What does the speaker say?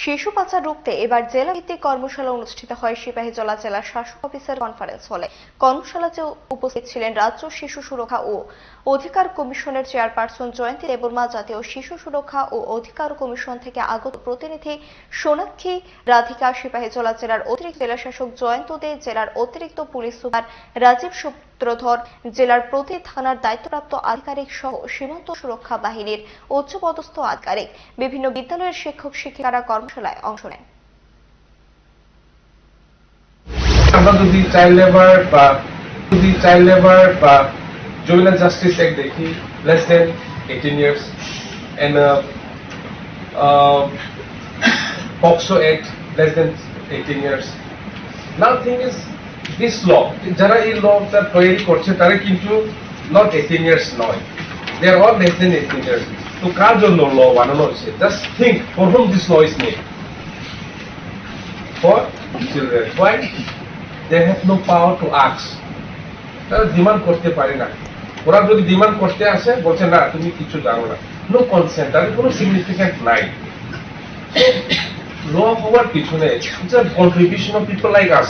শিশু পাচার রুখতে এবার জেলা ভিত্তিক কর্মশালা অনুষ্ঠিত হয় সিপাহীজলা জেলা শাসক অফিসার কনফারেন্স হলে। কর্মশালাতে উপস্থিত ছিলেন রাজ্য শিশু সুরক্ষা ও অধিকার কমিশনের চেয়ারপারসন জয়ন্তী দেববর্মা, জাতীয় শিশু সুরক্ষা ও অধিকার কমিশন থেকে আগত প্রতিনিধি সোনাক্ষী রাধিকা, সিপাহীজলা জেলার অতিরিক্ত জেলাশাসক জয়ন্ত দে, জেলার অতিরিক্ত পুলিশ সুপার রাজীব সূত্রধর, জেলার প্রতি থানার দায়িত্বপ্রাপ্ত আধিকারিক সহ সীমান্ত সুরক্ষা বাহিনীর উচ্চপদস্থ আধিকারিক, বিভিন্ন বিদ্যালয়ের শিক্ষক শিক্ষিকারা কর্মশালায় অংশ নেন। আমরা যদি চাইল্ড লেবার বা জুভেনাইল জাস্টিস অ্যাক্ট দেখি, less than 18 years, and POCSO Act, less than 18 years. Now thing is this law, যারা এই লটা তৈরি করছে তারা কিন্তু not 18 years নয়, they are all less than 18 years. তো কার জন্য ল বানানো হয়েছে? Just think for whom this law is made. For children. Why? They have no power to ask. তারা ডিমান্ড করতে পারে না। ওরা যদি ডিমান্ড করতে আসে বলছে না তুমি কিছু জানো না, নো কনসেন্ট, তাদের কোনো সিগনিফিকেন্ট নাই। ল হওয়ার পিছনে contribution of people like us.